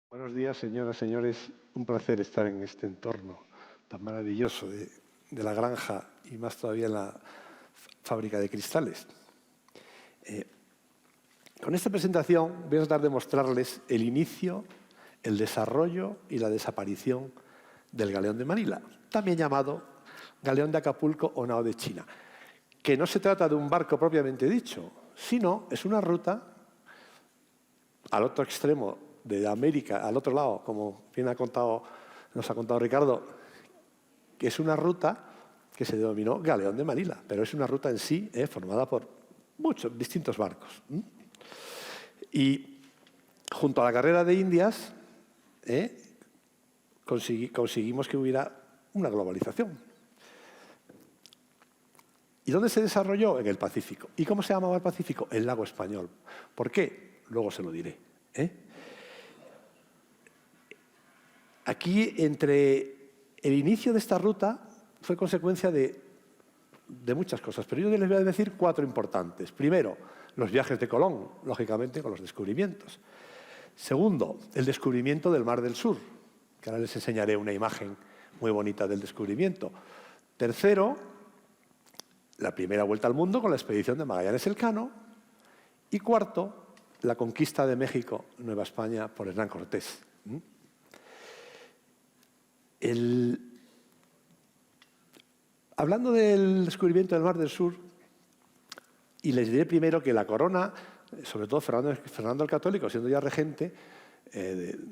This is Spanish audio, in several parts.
Buenos días, señoras, señores. Un placer estar en este entorno tan maravilloso de la granja y más todavía en la fábrica de cristales. Con esta presentación voy a tratar de mostrarles el inicio, el desarrollo y la desaparición del galeón de Manila, también llamado galeón de Acapulco o nao de China, que no se trata de un barco propiamente dicho, sino es una ruta al otro extremo de América, al otro lado, como bien nos ha contado Ricardo, que es una ruta que se denominó Galeón de Manila, pero es una ruta en sí formada por muchos distintos barcos. Y junto a la carrera de Indias conseguimos que hubiera una globalización. ¿Y dónde se desarrolló? En el Pacífico. ¿Y cómo se llamaba el Pacífico? El lago Español. ¿Por qué? Luego se lo diré. Aquí, entre el inicio de esta ruta, fue consecuencia de muchas cosas, pero yo les voy a decir 4 importantes. Primero, los viajes de Colón, lógicamente con los descubrimientos. Segundo, el descubrimiento del Mar del Sur, que ahora les enseñaré una imagen muy bonita del descubrimiento. Tercero, la primera vuelta al mundo con la expedición de Magallanes Elcano. Y cuarto, la conquista de México, Nueva España, por Hernán Cortés. Hablando del descubrimiento del Mar del Sur, y les diré primero que la corona, sobre todo Fernando el Católico, siendo ya regente,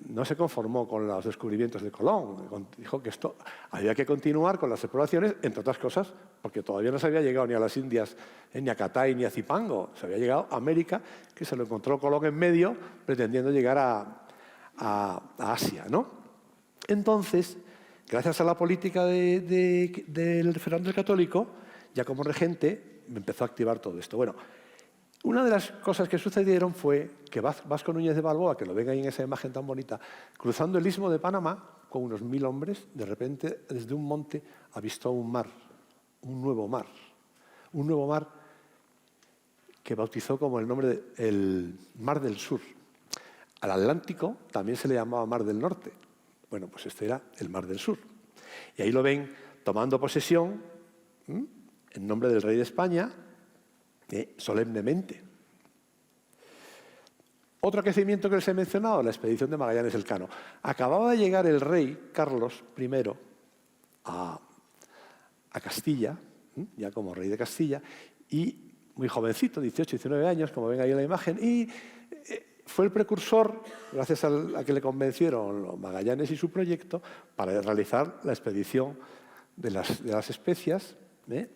no se conformó con los descubrimientos de Colón. Dijo que esto había que continuar con las exploraciones, entre otras cosas, porque todavía no se había llegado ni a las Indias, ni a Catay, ni a Zipango. Se había llegado a América, que se lo encontró Colón en medio, pretendiendo llegar a Asia, ¿no? Entonces, gracias a la política del Fernando el Católico, ya como regente, empezó a activar todo esto. Bueno, una de las cosas que sucedieron fue que Vasco Núñez de Balboa, que lo ven ahí en esa imagen tan bonita, cruzando el Istmo de Panamá con unos 1000 hombres, de repente, desde un monte, avistó un mar, un nuevo mar que bautizó como el nombre del Mar del Sur. Al Atlántico también se le llamaba Mar del Norte. Bueno, pues este era el Mar del Sur. Y ahí lo ven tomando posesión, en nombre del rey de España, solemnemente. Otro acontecimiento que les he mencionado, la expedición de Magallanes Elcano. Acababa de llegar el rey Carlos I a Castilla, ya como rey de Castilla, y muy jovencito, 18, 19 años, como ven ahí en la imagen, y fue el precursor, gracias a que le convencieron los Magallanes y su proyecto, para realizar la expedición de las especias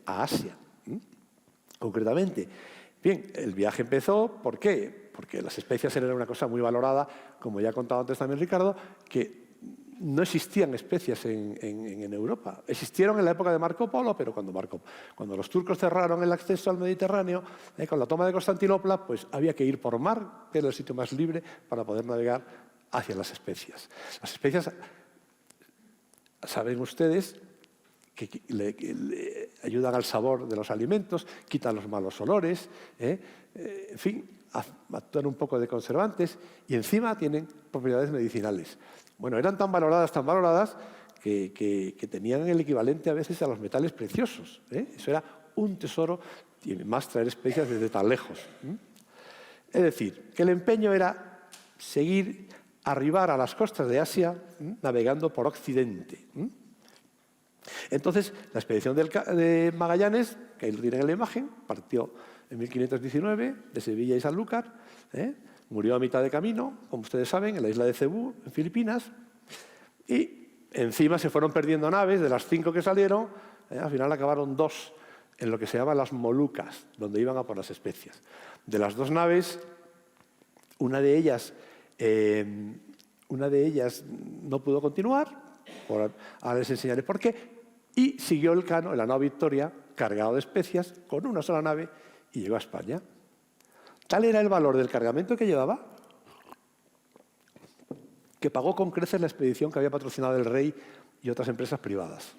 a Asia. Concretamente, bien, el viaje empezó, ¿por qué? Porque las especias eran una cosa muy valorada, como ya ha contado antes también Ricardo, que no existían especias en Europa. Existieron en la época de Marco Polo, pero cuando los turcos cerraron el acceso al Mediterráneo, con la toma de Constantinopla, pues había que ir por mar, que era el sitio más libre para poder navegar hacia las especias. Las especias, saben ustedes, que le ayudan al sabor de los alimentos, quitan los malos olores, en fin, actúan un poco de conservantes y encima tienen propiedades medicinales. Bueno, eran tan valoradas, que tenían el equivalente a veces a los metales preciosos. Eso era un tesoro, y más traer especias desde tan lejos. Es decir, que el empeño era seguir, arribar a las costas de Asia, navegando por Occidente. Entonces, la expedición de Magallanes, que ahí lo tienen en la imagen, partió en 1519 de Sevilla y Sanlúcar, murió a mitad de camino, como ustedes saben, en la isla de Cebú, en Filipinas, y encima se fueron perdiendo naves, de las 5 que salieron, al final acabaron 2 en lo que se llaman las Molucas, donde iban a por las especias. De las 2 naves, una de ellas no pudo continuar, ahora les enseñaré por qué, y siguió Elcano, en la nao Victoria, cargado de especias, con una sola nave, y llegó a España. Tal era el valor del cargamento que llevaba, que pagó con creces la expedición que había patrocinado el rey y otras empresas privadas.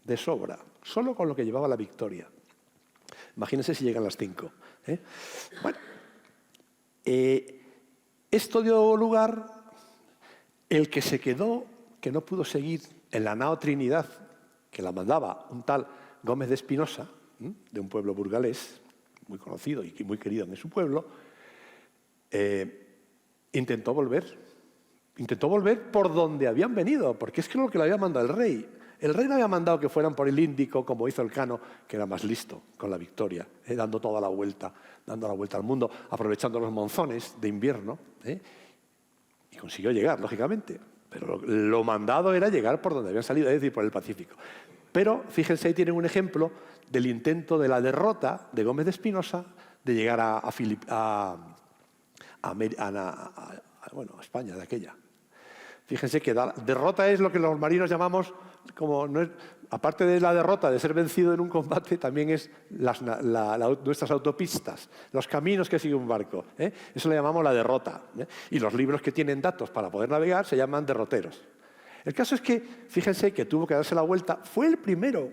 De sobra, solo con lo que llevaba la Victoria. Imagínense si llegan las 5. Bueno, esto dio lugar El que se quedó, que no pudo seguir en la nao Trinidad, que la mandaba un tal Gómez de Espinosa, de un pueblo burgalés, muy conocido y muy querido en su pueblo, intentó volver. Intentó volver por donde habían venido, porque es que es lo que le había mandado el rey. El rey no había mandado que fueran por el Índico, como hizo Elcano, que era más listo con la victoria, dando toda la vuelta, dando la vuelta al mundo, aprovechando los monzones de invierno, y consiguió llegar, lógicamente. Pero lo mandado era llegar por donde habían salido, es decir, por el Pacífico. Pero, fíjense, ahí tienen un ejemplo del intento de la derrota de Gómez de Espinosa de llegar a España de aquella. Fíjense que derrota es lo que los marinos llamamos, aparte de la derrota de ser vencido en un combate, también es nuestras autopistas, los caminos que sigue un barco. Eso le llamamos la derrota. Y los libros que tienen datos para poder navegar se llaman derroteros. El caso es que, fíjense que tuvo que darse la vuelta, fue el primero,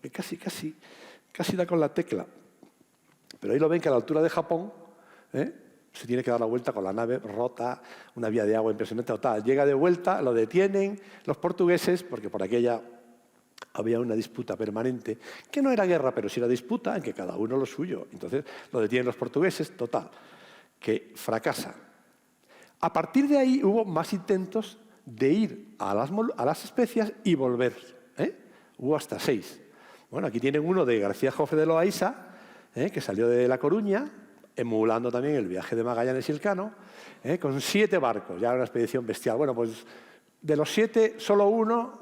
que casi da con la tecla. Pero ahí lo ven que a la altura de Japón, se tiene que dar la vuelta con la nave rota, una vía de agua impresionante. Total, llega de vuelta, lo detienen los portugueses, porque por aquella había una disputa permanente, que no era guerra, pero sí era disputa, en que cada uno lo suyo. Entonces lo detienen los portugueses, total, que fracasa. A partir de ahí hubo más intentos de ir a las Especias y volver. Hubo hasta 6. Bueno, aquí tienen uno de García Jofre de Loaiza, que salió de La Coruña, emulando también el viaje de Magallanes y Elcano, con 7 barcos, ya una expedición bestial. Bueno, pues de los 7, solo uno,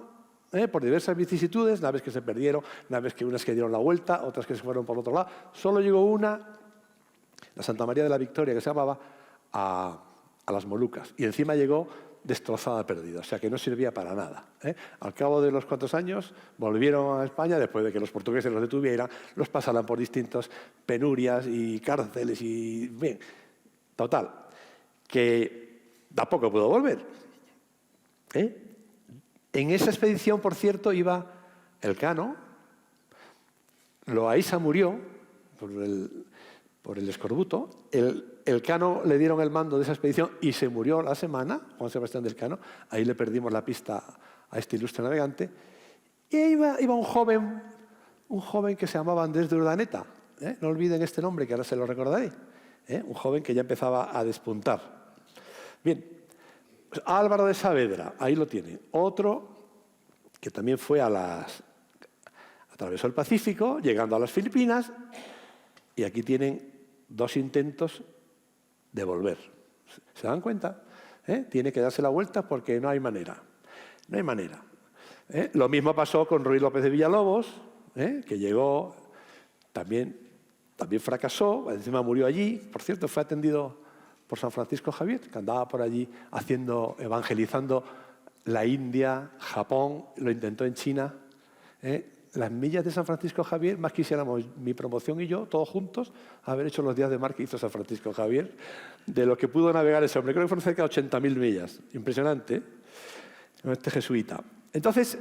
por diversas vicisitudes, naves que se perdieron, naves que unas que dieron la vuelta, otras que se fueron por otro lado, solo llegó una, la Santa María de la Victoria, que se llamaba, a las Molucas, y encima llegó destrozada, perdida, o sea que no servía para nada. Al cabo de unos cuantos años volvieron a España, después de que los portugueses los detuvieran, los pasaran por distintas penurias y cárceles y... Bien, total, que tampoco pudo volver. En esa expedición, por cierto, iba Elcano, Loaiza murió por el escorbuto, Elcano le dieron el mando de esa expedición y se murió la semana, Juan Sebastián de Elcano, ahí le perdimos la pista a este ilustre navegante, y ahí iba un joven que se llamaba Andrés de Urdaneta, no olviden este nombre que ahora se lo recordaré, un joven que ya empezaba a despuntar. Bien, pues Álvaro de Saavedra, ahí lo tiene, otro que también fue atravesó el Pacífico, llegando a las Filipinas, y aquí tienen 2 intentos de volver. ¿Se dan cuenta? Tiene que darse la vuelta porque no hay manera. No hay manera. Lo mismo pasó con Ruy López de Villalobos, que llegó, también fracasó, encima murió allí. Por cierto, fue atendido por San Francisco Javier, que andaba por allí evangelizando la India, Japón, lo intentó en China. Las millas de San Francisco Javier, más quisiéramos mi promoción y yo, todos juntos, haber hecho los días de mar que hizo San Francisco Javier, de lo que pudo navegar ese hombre. Creo que fueron cerca de 80.000 millas. Impresionante, este jesuita. Entonces,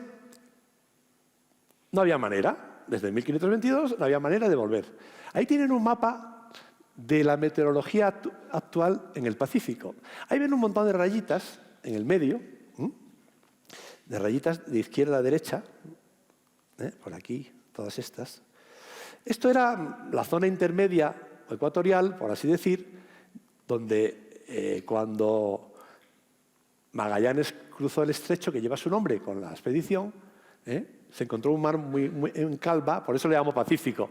no había manera, desde 1522 no había manera de volver. Ahí tienen un mapa de la meteorología actual en el Pacífico. Ahí ven un montón de rayitas en el medio, de rayitas de izquierda a derecha, por aquí, todas estas. Esto era la zona intermedia o ecuatorial, por así decir, donde cuando Magallanes cruzó el estrecho que lleva su nombre con la expedición, se encontró un mar muy en calma, por eso le llamo Pacífico.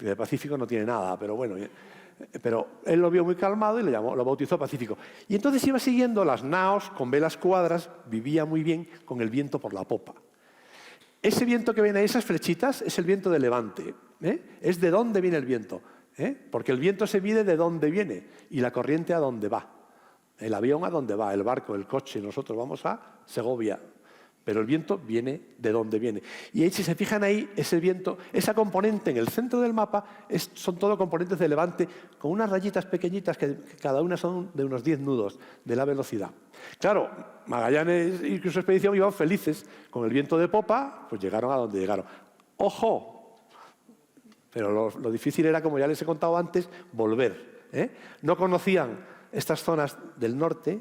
El Pacífico no tiene nada, pero bueno, pero él lo vio muy calmado y lo bautizó Pacífico. Y entonces iba siguiendo las naos con velas cuadras, vivía muy bien con el viento por la popa. Ese viento que ven ahí, esas flechitas, es el viento de levante. Es de dónde viene el viento. Porque el viento se mide de dónde viene y la corriente a dónde va. El avión a dónde va, el barco, el coche, nosotros vamos a Segovia. Pero el viento viene de dónde viene. Y ahí, si se fijan ahí, ese viento, esa componente en el centro del mapa, son todo componentes de levante con unas rayitas pequeñitas que cada una son de unos 10 nudos de la velocidad. Claro, Magallanes y su expedición iban felices. Con el viento de popa, pues llegaron a donde llegaron. ¡Ojo! Pero lo difícil era, como ya les he contado antes, volver. No conocían estas zonas del norte,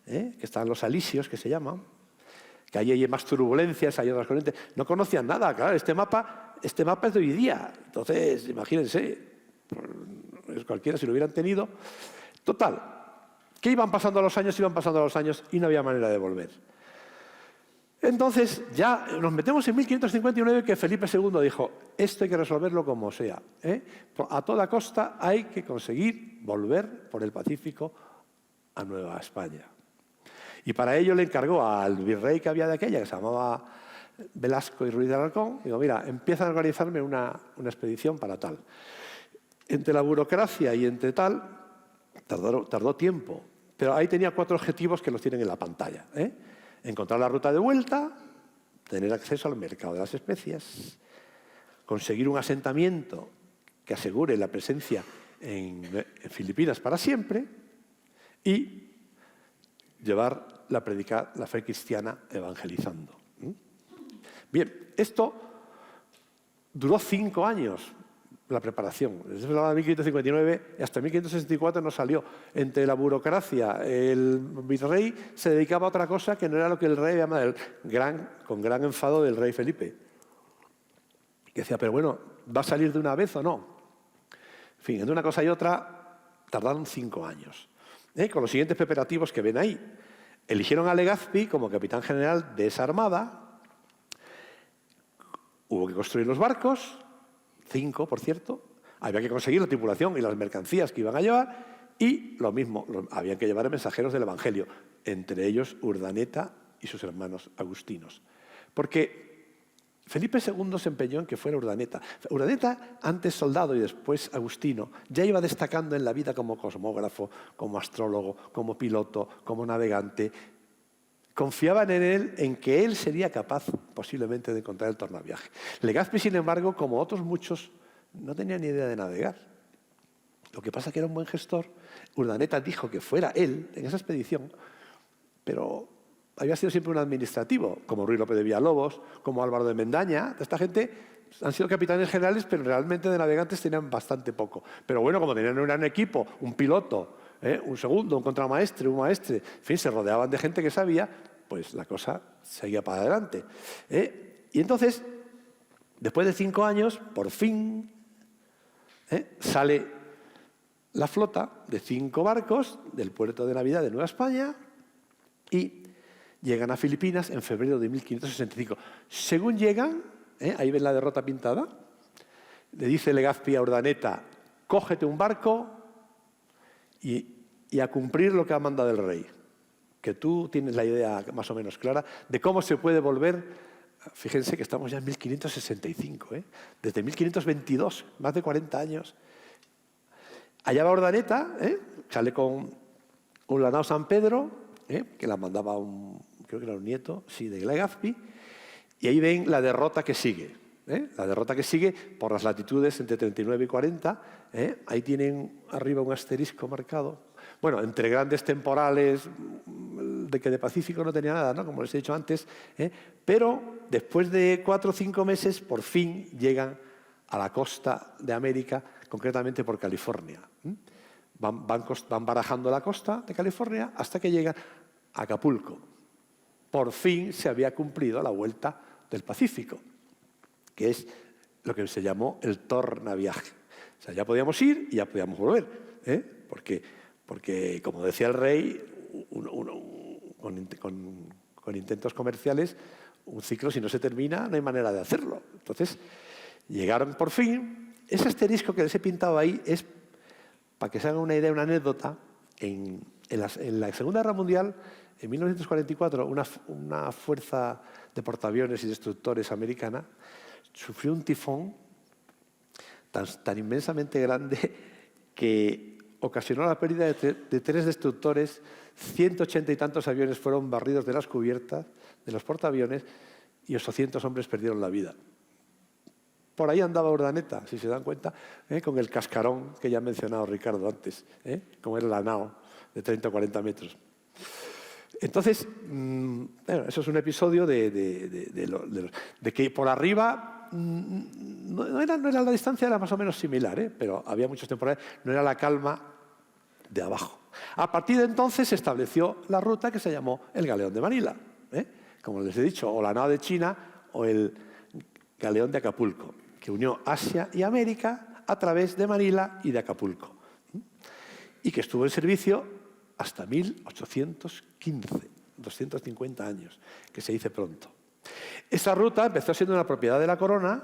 que están los alisios, que se llaman, que ahí hay más turbulencias, hay otras corrientes. No conocían nada, claro, este mapa es de hoy día. Entonces, imagínense, cualquiera si lo hubieran tenido. Total, que iban pasando los años y no había manera de volver. Entonces, ya nos metemos en 1559 que Felipe II dijo, esto hay que resolverlo como sea. A toda costa hay que conseguir volver por el Pacífico a Nueva España. Y para ello le encargó al virrey que había de aquella, que se llamaba Velasco y Ruiz de Alarcón, digo, mira, empieza a organizarme una expedición para tal. Entre la burocracia y entre tal, tardó tiempo, pero ahí tenía 4 objetivos que los tienen en la pantalla. Encontrar la ruta de vuelta, tener acceso al mercado de las especias, conseguir un asentamiento que asegure la presencia en Filipinas para siempre y llevar la fe cristiana evangelizando. Bien, esto duró 5 años, la preparación. Desde 1559 hasta 1564 no salió. Entre la burocracia, el virrey se dedicaba a otra cosa que no era lo que el rey llamaba con gran enfado del rey Felipe. Que decía, pero bueno, ¿va a salir de una vez o no? En fin, entre una cosa y otra tardaron 5 años. Con los siguientes preparativos que ven ahí. Eligieron a Legazpi como capitán general de esa armada. Hubo que construir los barcos, 5, por cierto. Había que conseguir la tripulación y las mercancías que iban a llevar. Y lo mismo, habían que llevar mensajeros del Evangelio, entre ellos Urdaneta y sus hermanos agustinos. Porque Felipe II se empeñó en que fuera Urdaneta. Urdaneta, antes soldado y después agustino, ya iba destacando en la vida como cosmógrafo, como astrólogo, como piloto, como navegante. Confiaban en él, en que él sería capaz posiblemente de encontrar el tornaviaje. Legazpi, sin embargo, como otros muchos, no tenía ni idea de navegar. Lo que pasa es que era un buen gestor. Urdaneta dijo que fuera él en esa expedición, pero había sido siempre un administrativo, como Ruy López de Villalobos, como Álvaro de Mendaña. Esta gente han sido capitanes generales, pero realmente de navegantes tenían bastante poco. Pero bueno, como tenían un gran equipo, un piloto, un segundo, un contramaestre, un maestre, en fin, se rodeaban de gente que sabía, pues la cosa seguía para adelante. Y entonces, después de 5 años, por fin, sale la flota de 5 barcos del puerto de Navidad de Nueva España y llegan a Filipinas en febrero de 1565. Según llegan, ahí ven la derrota pintada, le dice Legazpi a Urdaneta, cógete un barco y a cumplir lo que ha mandado el rey. Que tú tienes la idea más o menos clara de cómo se puede volver. Fíjense que estamos ya en 1565, desde 1522, más de 40 años. Allá va Urdaneta, sale con un Lanao San Pedro, que la mandaba creo que era un nieto, sí, de Legazpi, y ahí ven la derrota que sigue. La derrota que sigue por las latitudes entre 39 y 40. Ahí tienen arriba un asterisco marcado. Bueno, entre grandes temporales, de que de Pacífico no tenía nada, ¿no? Como les he dicho antes, pero después de 4 o 5 meses, por fin llegan a la costa de América, concretamente por California. Van barajando la costa de California hasta que llegan a Acapulco. Por fin se había cumplido la vuelta del Pacífico, que es lo que se llamó el tornaviaje. O sea, ya podíamos ir y ya podíamos volver, porque como decía el rey, con intentos comerciales, un ciclo si no se termina no hay manera de hacerlo. Entonces, llegaron por fin. Ese asterisco que les he pintado ahí es, para que se hagan una idea, una anécdota, en la Segunda Guerra Mundial, en 1944, una fuerza de portaaviones y destructores americana sufrió un tifón tan inmensamente grande que ocasionó la pérdida de 3 destructores, 180 y tantos aviones fueron barridos de las cubiertas de los portaaviones y 800 hombres perdieron la vida. Por ahí andaba Urdaneta, si se dan cuenta, con el cascarón que ya ha mencionado Ricardo antes, como era la nao de 30 o 40 metros. Entonces, bueno, eso es un episodio de que por arriba no era la distancia, era más o menos similar, pero había muchos temporales, no era la calma de abajo. A partir de entonces se estableció la ruta que se llamó el Galeón de Manila, como les he dicho, o la nao de China o el Galeón de Acapulco, que unió Asia y América a través de Manila y de Acapulco, y que estuvo en servicio hasta 1815, 250 años, que se dice pronto. Esa ruta empezó siendo una propiedad de la corona.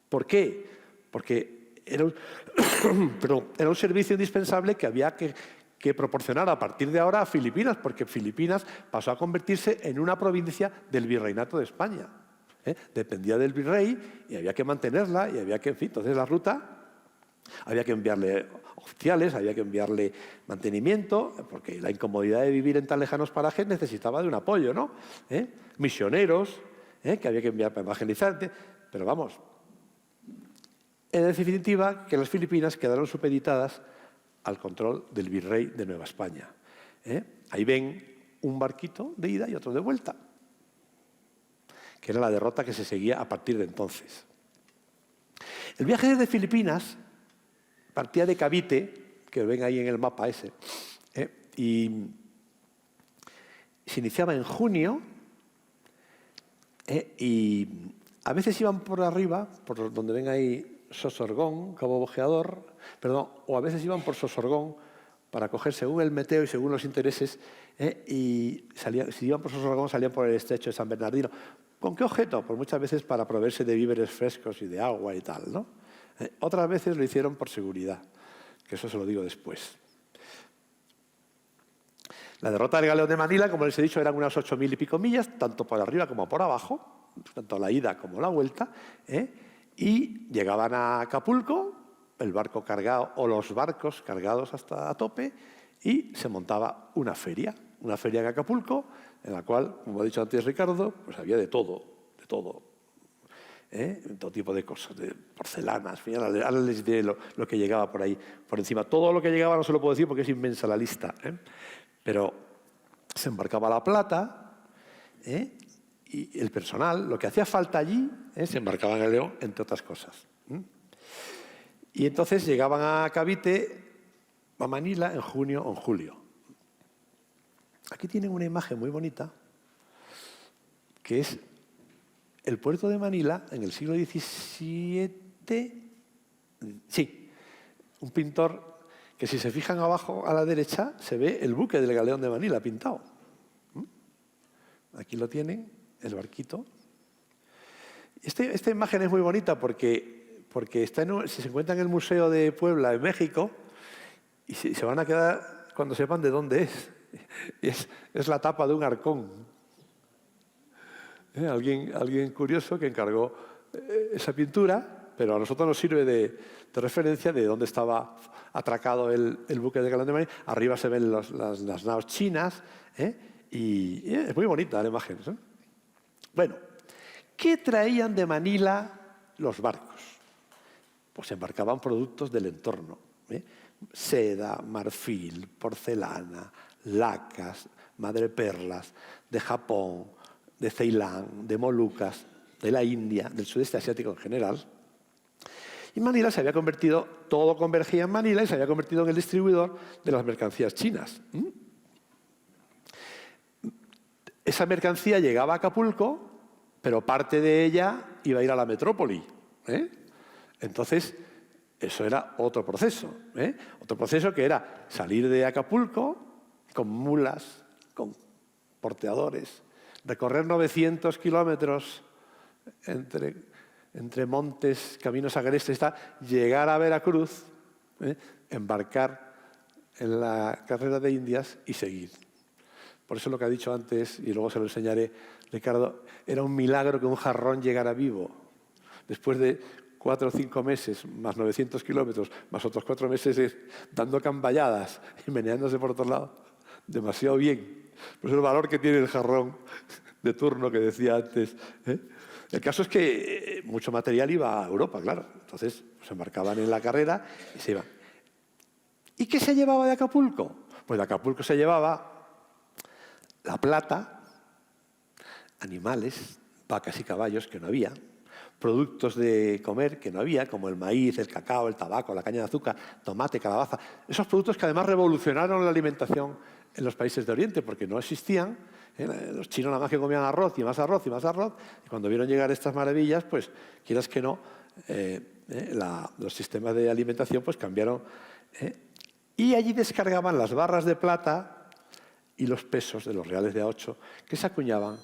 ¿Por qué? Porque era un servicio indispensable que había que proporcionar a partir de ahora a Filipinas, porque Filipinas pasó a convertirse en una provincia del Virreinato de España. Dependía del virrey y había que mantenerla y había que, en fin, entonces la ruta había que enviarle oficiales, había que enviarle mantenimiento, porque la incomodidad de vivir en tan lejanos parajes necesitaba de un apoyo, ¿no? Misioneros, que había que enviar para evangelizar, pero vamos, en definitiva, que las Filipinas quedaron supeditadas al control del virrey de Nueva España. Ahí ven un barquito de ida y otro de vuelta, que era la derrota que se seguía a partir de entonces. El viaje desde Filipinas partía de Cavite, que ven ahí en el mapa ese, y se iniciaba en junio, y a veces iban por arriba, por donde ven ahí Sosorgón, Cabo Bojeador, perdón, o a veces iban por Sosorgón para coger según el meteo y según los intereses, y si iban por Sosorgón salían por el estrecho de San Bernardino. ¿Con qué objeto? Pues muchas veces para proveerse de víveres frescos y de agua y tal, ¿no? Otras veces lo hicieron por seguridad, que eso se lo digo después. La derrota del Galeón de Manila, como les he dicho, eran unas 8.000 y pico millas, tanto por arriba como por abajo, tanto la ida como la vuelta, y llegaban a Acapulco, el barco cargado o los barcos cargados hasta a tope, y se montaba una feria en Acapulco, en la cual, como ha dicho antes Ricardo, pues había de todo, todo tipo de cosas, de porcelanas, ahora les diré lo que llegaba por ahí, por encima. Todo lo que llegaba no se lo puedo decir porque es inmensa la lista, pero se embarcaba la plata, y el personal, lo que hacía falta allí, se embarcaba en el León, entre otras cosas. Y entonces llegaban a Cavite, a Manila, en junio o en julio. Aquí tienen una imagen muy bonita, que es el puerto de Manila en el siglo XVII. Sí, un pintor que, si se fijan abajo a la derecha, se ve el buque del Galeón de Manila pintado. Aquí lo tienen, el barquito. Esta imagen es muy bonita porque se encuentra en el Museo de Puebla, en México, y se van a quedar cuando sepan de dónde es. Es la tapa de un arcón. Alguien curioso que encargó esa pintura, pero a nosotros nos sirve de referencia de dónde estaba atracado el buque de Galeón de Manila. Arriba se ven las naos chinas, y es muy bonita la imagen. Bueno, ¿qué traían de Manila los barcos? Pues embarcaban productos del entorno. Seda, marfil, porcelana, lacas, madreperlas, de Japón, de Ceilán, de Molucas, de la India, del sudeste asiático en general. Y Manila se había convertido, todo convergía en Manila y se había convertido en el distribuidor de las mercancías chinas. Esa mercancía llegaba a Acapulco, pero parte de ella iba a ir a la metrópoli. Entonces, eso era otro proceso. Otro proceso que era salir de Acapulco con mulas, con porteadores, recorrer 900 kilómetros entre montes, caminos agrestes, llegar a Veracruz, embarcar en la carrera de Indias y seguir. Por eso lo que ha dicho antes, y luego se lo enseñaré, Ricardo, era un milagro que un jarrón llegara vivo. Después de 4 o 5 meses, más 900 kilómetros, más otros 4 meses dando camballadas y meneándose por otro lado, demasiado bien. Por eso el valor que tiene el jarrón de turno que decía antes. El caso es que mucho material iba a Europa, claro. Entonces se embarcaban en la carrera y se iban. ¿Y qué se llevaba de Acapulco? Pues de Acapulco se llevaba la plata, animales, vacas y caballos, que no había, productos de comer que no había, como el maíz, el cacao, el tabaco, la caña de azúcar, tomate, calabaza. Esos productos que además revolucionaron la alimentación en los países de Oriente, porque no existían. Los chinos nada más que comían arroz y más arroz y más arroz. Y cuando vieron llegar estas maravillas, pues quieras que no, los sistemas de alimentación pues cambiaron. Y allí descargaban las barras de plata y los pesos de los reales de A8 que se acuñaban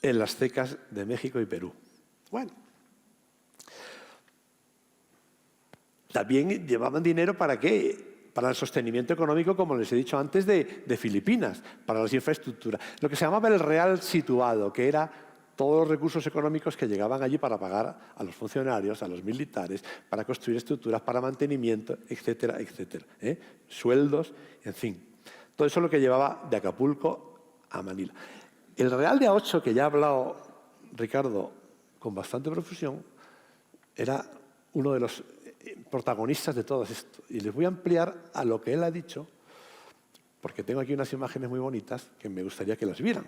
en las cecas de México y Perú. Bueno, también llevaban dinero ¿para qué? Para el sostenimiento económico, como les he dicho antes, de Filipinas, para las infraestructuras. Lo que se llamaba el real situado, que era todos los recursos económicos que llegaban allí para pagar a los funcionarios, a los militares, para construir estructuras, para mantenimiento, etcétera, etcétera. Sueldos, en fin. Todo eso es lo que llevaba de Acapulco a Manila. El real de A8, que ya ha hablado Ricardo con bastante profusión, era uno de los protagonistas de todo esto. Y les voy a ampliar a lo que él ha dicho, porque tengo aquí unas imágenes muy bonitas que me gustaría que las vieran.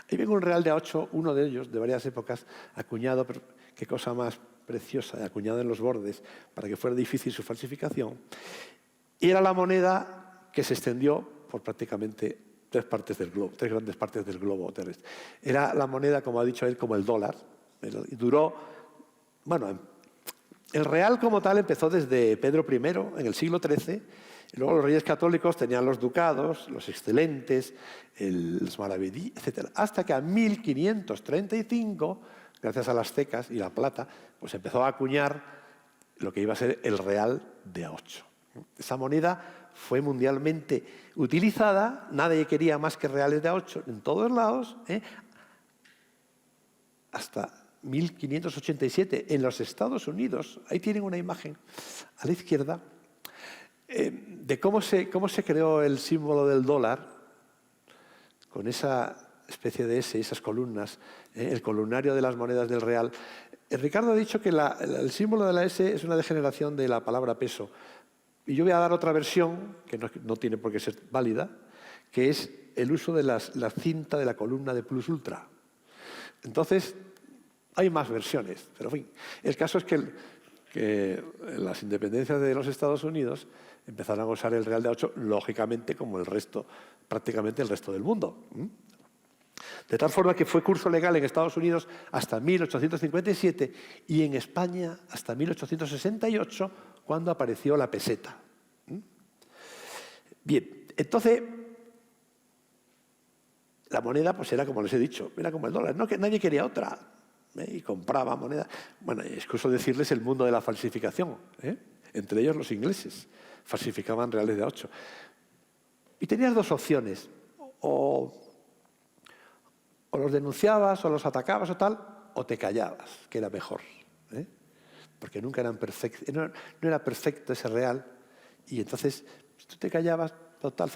Ahí vengo un real de A8, uno de ellos, de varias épocas, acuñado, pero qué cosa más preciosa, acuñado en los bordes, para que fuera difícil su falsificación. Y era la moneda que se extendió por prácticamente tres grandes partes del globo terrestre. Era la moneda, como ha dicho él, como el dólar. Y duró, bueno, el real como tal empezó desde Pedro I, en el siglo XIII, y luego los reyes católicos tenían los ducados, los excelentes, los maravedí, etc. Hasta que a 1535, gracias a las cecas y la plata, pues empezó a acuñar lo que iba a ser el real de A8. Esa moneda fue mundialmente utilizada, nadie quería más que reales de A8 en todos lados, hasta 1587 en los Estados Unidos. Ahí tienen una imagen a la izquierda de cómo se creó el símbolo del dólar con esa especie de S, esas columnas, el columnario de las monedas del real. Ricardo ha dicho que el símbolo de la S es una degeneración de la palabra peso. Y yo voy a dar otra versión, que no tiene por qué ser válida, que es el uso de la cinta de la columna de plus ultra. Entonces, hay más versiones, pero en fin. El caso es que las independencias de los Estados Unidos empezaron a usar el real de A8, lógicamente, como prácticamente el resto del mundo. De tal forma que fue curso legal en Estados Unidos hasta 1857 y en España hasta 1868, cuando apareció la peseta. Bien, entonces la moneda pues era como les he dicho, era como el dólar, no que nadie quería otra y compraba moneda. Bueno, es excuso decirles el mundo de la falsificación, entre ellos los ingleses falsificaban reales de A8. Y tenías dos opciones, o los denunciabas o los atacabas o tal, o te callabas, que era mejor. Porque nunca eran perfectos, no era perfecto ese real, y entonces tú te callabas, total,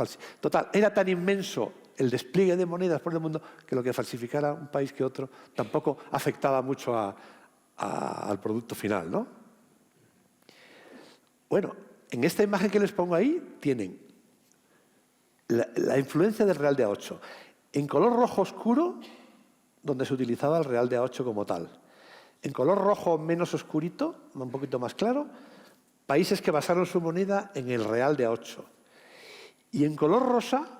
era tan inmenso el despliegue de monedas por el mundo que lo que falsificara un país que otro tampoco afectaba mucho al producto final, ¿no? Bueno, en esta imagen que les pongo ahí tienen la influencia del real de A8. En color rojo oscuro, donde se utilizaba el real de A8 como tal. En color rojo menos oscurito, un poquito más claro, países que basaron su moneda en el real de A8. Y en color rosa,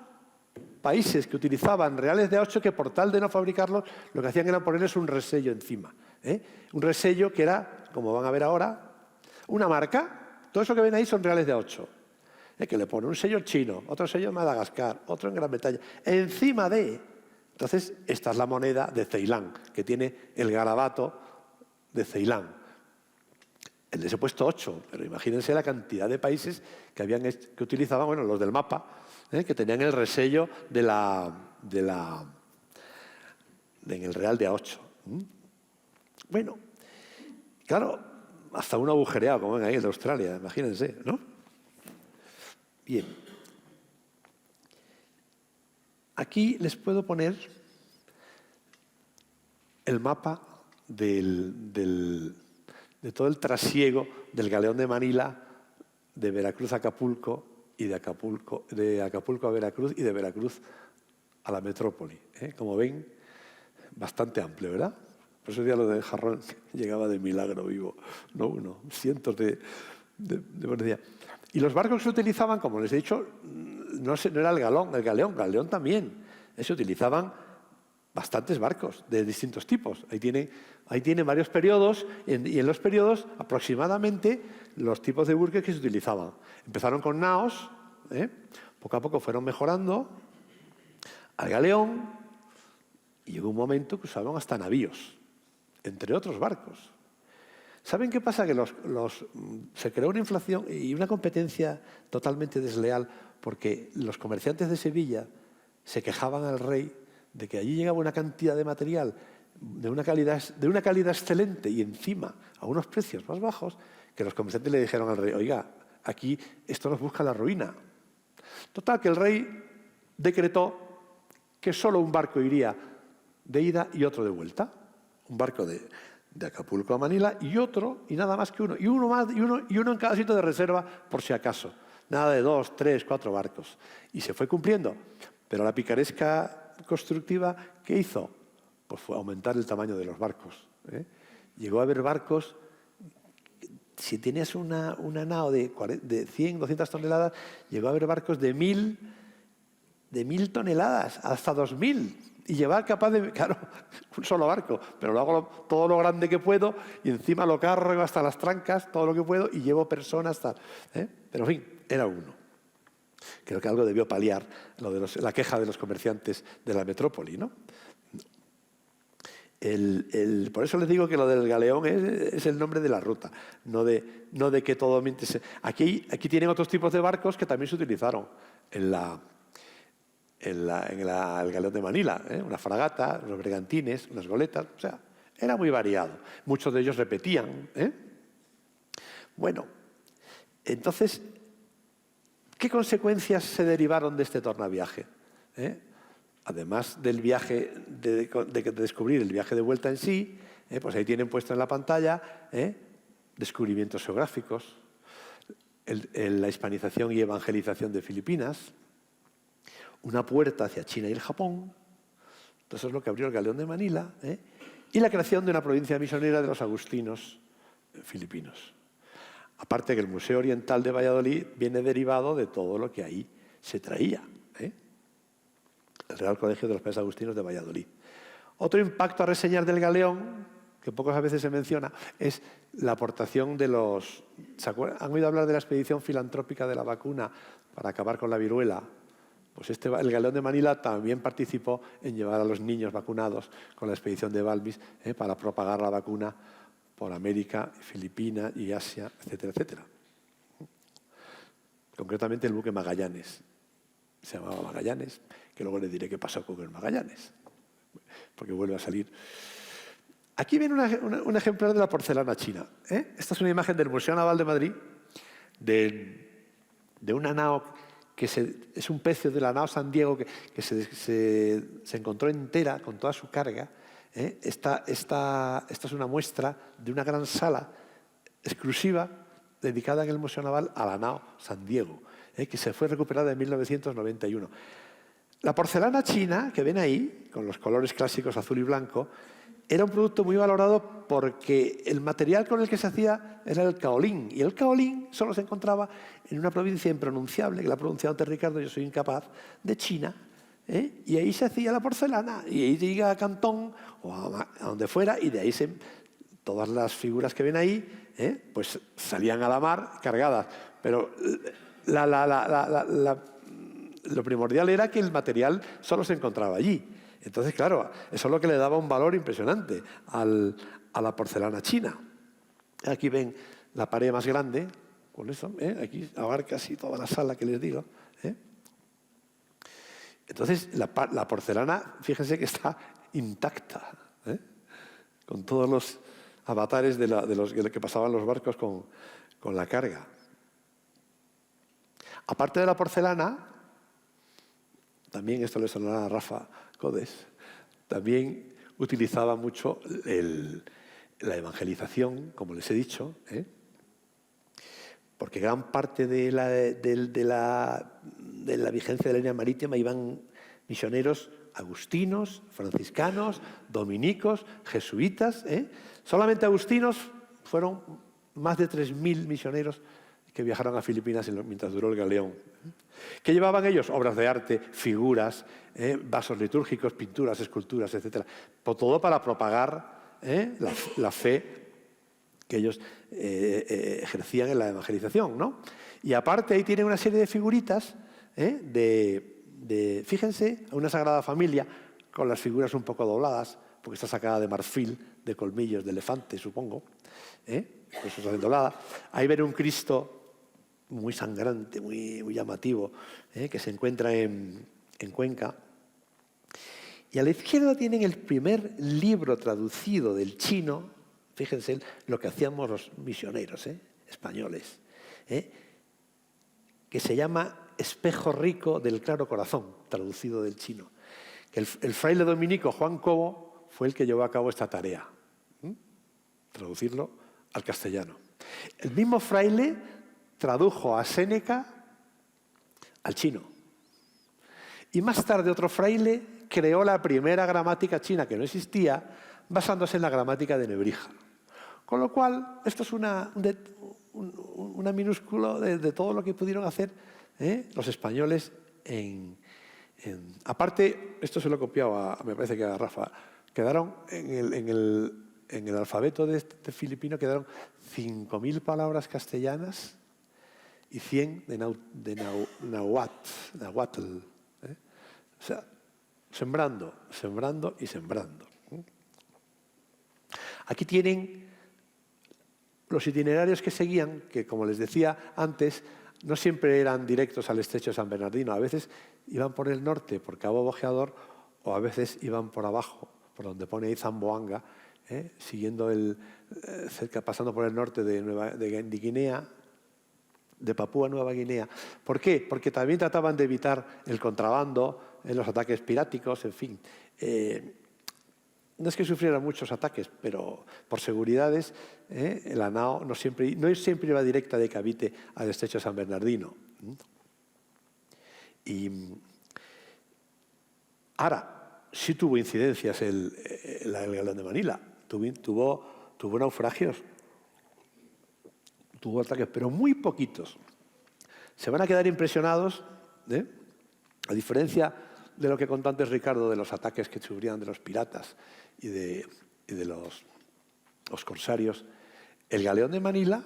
países que utilizaban reales de A8 que por tal de no fabricarlos, lo que hacían era ponerles un resello encima. Un resello que era, como van a ver ahora, una marca. Todo eso que ven ahí son reales de A8. Que le pone un sello chino, otro sello en Madagascar, otro en Gran Bretaña, encima de. Entonces, esta es la moneda de Ceilán, que tiene el garabato de Ceilán. Les he puesto 8, pero imagínense la cantidad de países que utilizaban, bueno, los del mapa, que tenían el resello en el real de A8. Bueno, claro, hasta un agujereado, como ven ahí, el de Australia, imagínense, ¿no? Bien. Aquí les puedo poner el mapa de todo el trasiego del galeón de Manila, de Veracruz a Acapulco, y de Acapulco a Veracruz, y de Veracruz a la metrópoli. Como ven, bastante amplio, ¿verdad? Por eso decía lo del jarrón, llegaba de milagro vivo, no uno, cientos de buenos días. Y los barcos que se utilizaban, como les he dicho, no era el galeón también. Se utilizaban bastantes barcos de distintos tipos. Ahí tienen varios periodos y en los periodos aproximadamente los tipos de buques que se utilizaban. Empezaron con naos, poco a poco fueron mejorando al galeón y llegó un momento que usaban hasta navíos, entre otros barcos. ¿Saben qué pasa? Que se creó una inflación y una competencia totalmente desleal porque los comerciantes de Sevilla se quejaban al rey de que allí llegaba una cantidad de material de una calidad excelente y encima a unos precios más bajos que los comerciantes le dijeron al rey, oiga, aquí esto nos busca la ruina. Total, que el rey decretó que solo un barco iría de ida y otro de vuelta. Un barco de Acapulco a Manila y otro, y nada más que uno. Y uno en cada sitio de reserva por si acaso. Nada de 2, 3, 4 barcos. Y se fue cumpliendo. Pero la picaresca constructiva, ¿qué hizo? Pues fue aumentar el tamaño de los barcos. Llegó a haber barcos, si tenías una nao de 100, 200 toneladas, llegó a haber barcos de 1000 toneladas, hasta 2000. Y llevar capaz de, claro, un solo barco, pero lo hago todo lo grande que puedo y encima lo cargo hasta las trancas, todo lo que puedo, y llevo personas hasta... Pero en fin, era uno. Creo que algo debió paliar la queja de los comerciantes de la metrópoli, ¿no? Por eso les digo que lo del galeón es el nombre de la ruta, no de que todo... Aquí tienen otros tipos de barcos que también se utilizaron en el galeón de Manila, una fragata, unos bergantines, unas goletas, o sea, era muy variado. Muchos de ellos repetían. Bueno, entonces, ¿qué consecuencias se derivaron de este tornaviaje? Además del viaje, de descubrir el viaje de vuelta en sí, pues ahí tienen puesto en la pantalla descubrimientos geográficos, la hispanización y evangelización de Filipinas, una puerta hacia China y el Japón, eso es lo que abrió el galeón de Manila, y la creación de una provincia misionera de los agustinos filipinos. Aparte que el Museo Oriental de Valladolid viene derivado de todo lo que ahí se traía. El Real Colegio de los Padres Agustinos de Valladolid. Otro impacto a reseñar del galeón, que pocas veces se menciona, es la aportación de los... ¿Han oído hablar de la expedición filantrópica de la vacuna para acabar con la viruela? Pues el galeón de Manila también participó en llevar a los niños vacunados con la expedición de Balbis para propagar la vacuna por América, Filipinas y Asia, etcétera, etcétera. Concretamente el buque Magallanes. Se llamaba Magallanes, que luego les diré qué pasó con el Magallanes, porque vuelve a salir. Aquí viene un ejemplar de la porcelana china. Esta es una imagen del Museo Naval de Madrid, de una nao que es un pecio de la nao San Diego que se encontró entera con toda su carga. Esta es una muestra de una gran sala exclusiva dedicada en el Museo Naval a la nao San Diego, que se fue recuperada en 1991. La porcelana china, que ven ahí, con los colores clásicos azul y blanco, era un producto muy valorado porque el material con el que se hacía era el kaolín. Y el kaolín solo se encontraba en una provincia impronunciable, que la ha pronunciado antes Ricardo, yo soy incapaz, de China. Y ahí se hacía la porcelana. Y ahí llega a Cantón o a donde fuera, y de ahí todas las figuras que ven ahí pues salían a la mar cargadas. Pero lo primordial era que el material solo se encontraba allí. Entonces, claro, eso es lo que le daba un valor impresionante a la porcelana china. Aquí ven la pared más grande, con eso, aquí abarca así toda la sala que les digo. Entonces, la porcelana, fíjense que está intacta, con todos los avatares de los que pasaban los barcos con la carga. Aparte de la porcelana, también esto le sonará a Rafa Codes, también utilizaba mucho la evangelización, como les he dicho, porque gran parte de la vigencia de la línea marítima iban misioneros agustinos, franciscanos, dominicos, jesuitas. Solamente agustinos fueron más de 3.000 misioneros que viajaron a Filipinas mientras duró el galeón. ¿Qué llevaban ellos? Obras de arte, figuras, vasos litúrgicos, pinturas, esculturas, etc. Todo para propagar la fe que ellos ejercían en la evangelización, ¿no? Y aparte ahí tienen una serie de figuritas fíjense, una Sagrada Familia con las figuras un poco dobladas, porque está sacada de marfil, de colmillos, de elefante, supongo, por eso está doblada. Ahí ven un Cristo muy sangrante, muy llamativo, que se encuentra en Cuenca. Y a la izquierda tienen el primer libro traducido del chino, fíjense lo que hacíamos los misioneros españoles, que se llama Espejo Rico del Claro Corazón, traducido del chino. El fraile dominico Juan Cobo fue el que llevó a cabo esta tarea, traducirlo al castellano. El mismo fraile tradujo a Séneca al chino. Y más tarde otro fraile creó la primera gramática china, que no existía, basándose en la gramática de Nebrija. Con lo cual, esto es una minúscula de todo lo que pudieron hacer los españoles aparte, esto se lo he copiado me parece que a Rafa, quedaron en el alfabeto de este filipino, quedaron 5.000 palabras castellanas y 100 de nahuatl. O sea, sembrando y sembrando. Aquí tienen los itinerarios que seguían, que como les decía antes, no siempre eran directos al estrecho de San Bernardino. A veces iban por el norte, por Cabo Bojeador, o a veces iban por abajo, por donde pone ahí Zamboanga, siguiendo pasando por el norte de Guinea, de Papúa Nueva Guinea. ¿Por qué? Porque también trataban de evitar el contrabando, los ataques piráticos, en fin. No es que sufrieran muchos ataques, pero por seguridades, la nao no siempre iba directa de Cavite al estrecho de San Bernardino. Y ahora, sí tuvo incidencias el galeón de Manila, tuvo naufragios, tuvo ataques, pero muy poquitos. Se van a quedar impresionados, a diferencia de lo que contó antes Ricardo, de los ataques que sufrían de los piratas y de los corsarios. El galeón de Manila,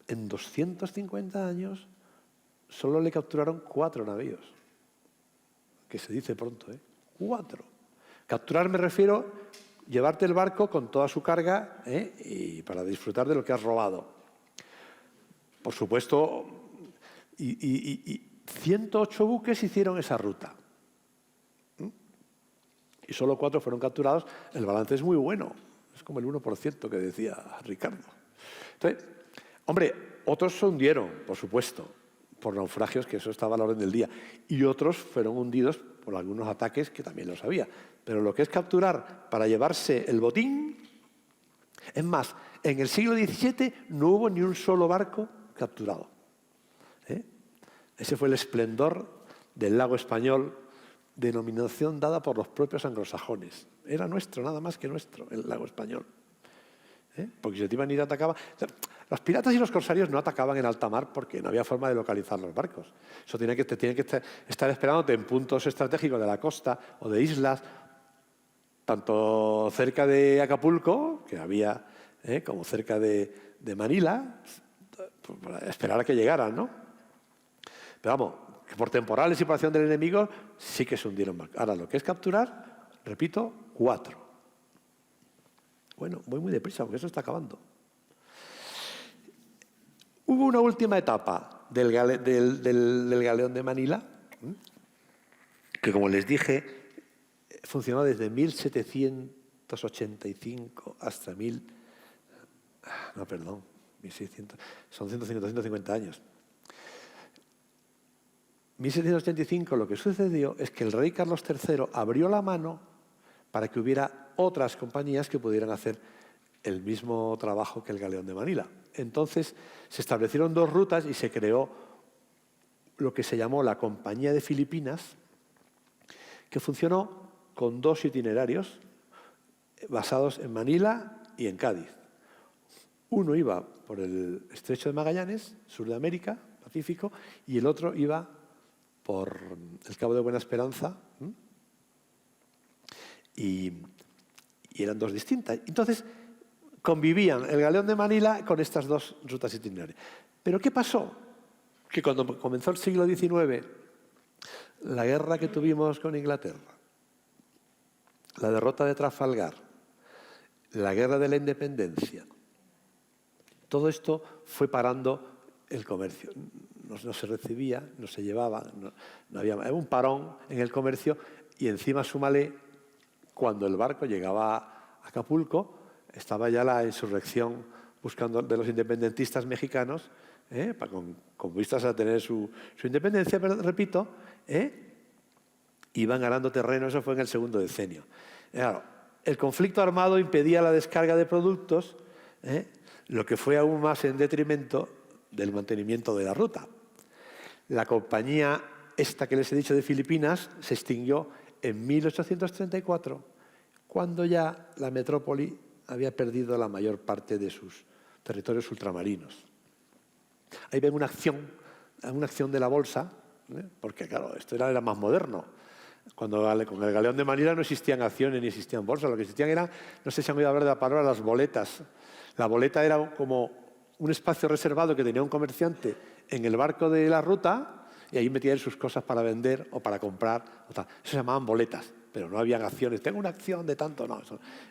en 250 años, solo le capturaron 4 navíos. Que se dice pronto, 4. Capturar me refiero llevarte el barco con toda su carga y para disfrutar de lo que has robado. Por supuesto, y 108 buques hicieron esa ruta. Y solo 4 fueron capturados. El balance es muy bueno. Es como el 1% que decía Ricardo. Entonces, hombre, otros se hundieron, por supuesto, por naufragios, que eso estaba a la orden del día. Y otros fueron hundidos por algunos ataques que también los había. Pero lo que es capturar para llevarse el botín... Es más, en el siglo XVII no hubo ni un solo barco capturado. Ese fue el esplendor del lago español, denominación dada por los propios anglosajones. Era nuestro, nada más que nuestro, el lago español. Porque si te iban a ir a atacar... Los piratas y los corsarios no atacaban en alta mar porque no había forma de localizar los barcos. Eso tienen que estar esperándote en puntos estratégicos de la costa o de islas, tanto cerca de Acapulco, que había, como cerca de Manila, para esperar a que llegaran, ¿no? Pero vamos, que por temporales y por acción del enemigo sí que se hundieron barcos. Ahora, lo que es capturar, repito, 4. Bueno, voy muy deprisa porque eso está acabando. Hubo una última etapa del galeón de Manila, que como les dije, funcionó desde 1785 hasta 1600, son 150 años. 1785 lo que sucedió es que el rey Carlos III abrió la mano para que hubiera otras compañías que pudieran hacer el mismo trabajo que el galeón de Manila. Entonces se establecieron 2 rutas y se creó lo que se llamó la Compañía de Filipinas, que funcionó con 2 itinerarios basados en Manila y en Cádiz. Uno iba por el Estrecho de Magallanes, sur de América, Pacífico, y el otro iba por el Cabo de Buena Esperanza, y eran 2 distintas. Entonces, convivían el galeón de Manila con estas 2 rutas itinerarias. ¿Pero qué pasó? Que cuando comenzó el siglo XIX, la guerra que tuvimos con Inglaterra, la derrota de Trafalgar, la guerra de la independencia, todo esto fue parando el comercio. No se recibía, no se llevaba, no había un parón en el comercio, y encima súmale, cuando el barco llegaba a Acapulco, estaba ya la insurrección buscando de los independentistas mexicanos, con vistas a tener su independencia, pero repito, iban ganando terreno. Eso fue en el segundo decenio. Claro, el conflicto armado impedía la descarga de productos, lo que fue aún más en detrimento del mantenimiento de la ruta. La compañía esta que les he dicho de Filipinas se extinguió en 1834, cuando ya la metrópoli había perdido la mayor parte de sus territorios ultramarinos. Ahí ven una acción de la bolsa, porque claro, esto era más moderno. Cuando con el galeón de Manila no existían acciones ni existían bolsas, lo que existían era, no sé si han oído hablar de la palabra, las boletas. La boleta era como un espacio reservado que tenía un comerciante en el barco de la ruta, y ahí metía sus cosas para vender o para comprar. Eso se llamaban boletas, pero no habían acciones. Tengo una acción de tanto, no.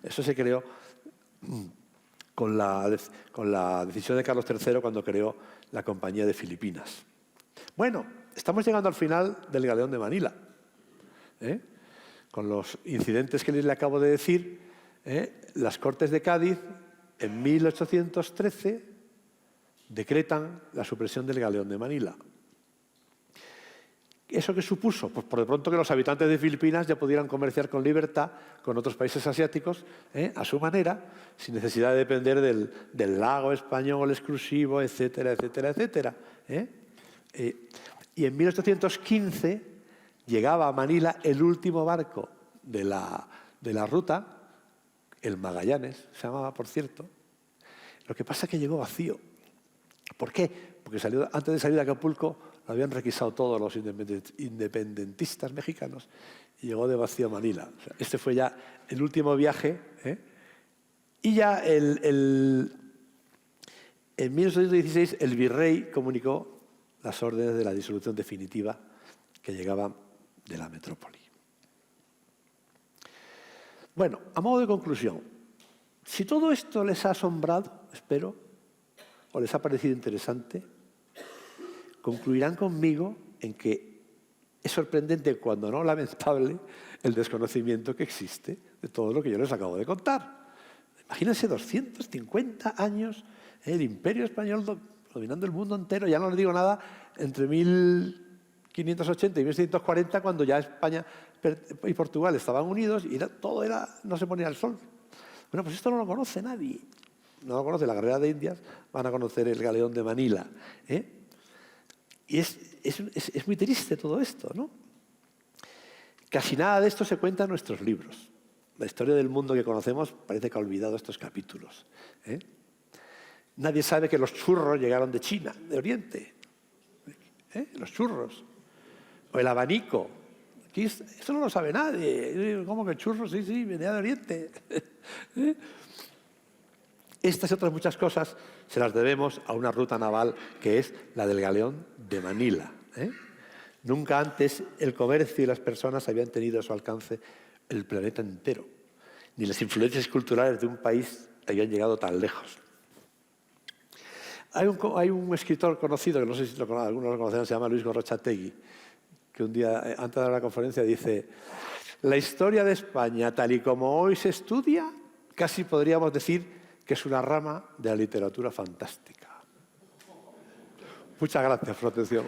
Eso se creó con la decisión de Carlos III cuando creó la Compañía de Filipinas. Bueno, estamos llegando al final del galeón de Manila. Con los incidentes que les acabo de decir, las Cortes de Cádiz, en 1813, decretan la supresión del galeón de Manila. ¿Eso qué supuso? Pues por de pronto que los habitantes de Filipinas ya pudieran comerciar con libertad con otros países asiáticos, a su manera, sin necesidad de depender del lago español exclusivo, etcétera, etcétera, etcétera. Y en 1815 llegaba a Manila el último barco de la ruta, el Magallanes, se llamaba, por cierto. Lo que pasa es que llegó vacío. ¿Por qué? Porque antes de salir de Acapulco lo habían requisado todos los independentistas mexicanos y llegó de vacío a Manila. O sea, este fue ya el último viaje. Y ya en 1816 el virrey comunicó las órdenes de la disolución definitiva que llegaban de la metrópoli. Bueno, a modo de conclusión, si todo esto les ha asombrado, espero, o les ha parecido interesante, concluirán conmigo en que es sorprendente, cuando no lamentable, el desconocimiento que existe de todo lo que yo les acabo de contar. Imagínense 250 años, el Imperio Español dominando el mundo entero, ya no les digo nada, entre 1580 y 1640, cuando ya España y Portugal estaban unidos y todo era, no se ponía el sol. Bueno, pues esto no lo conoce nadie. No lo conoce la Guerrera de Indias, van a conocer el galeón de Manila. Y es muy triste todo esto, ¿no? Casi nada de esto se cuenta en nuestros libros. La historia del mundo que conocemos parece que ha olvidado estos capítulos. Nadie sabe que los churros llegaron de China, de Oriente. Los churros. O el abanico. Aquí eso no lo sabe nadie. ¿Cómo que churros? Sí, venía de Oriente. Estas y otras muchas cosas se las debemos a una ruta naval que es la del galeón de Manila. Nunca antes el comercio y las personas habían tenido a su alcance el planeta entero, ni las influencias culturales de un país habían llegado tan lejos. Hay un escritor conocido, que no sé si algunos lo conocen, se llama Luis Gorrochategui, que un día, antes de dar la conferencia, dice: la historia de España, tal y como hoy se estudia, casi podríamos decir que es una rama de la literatura fantástica. Muchas gracias por su atención.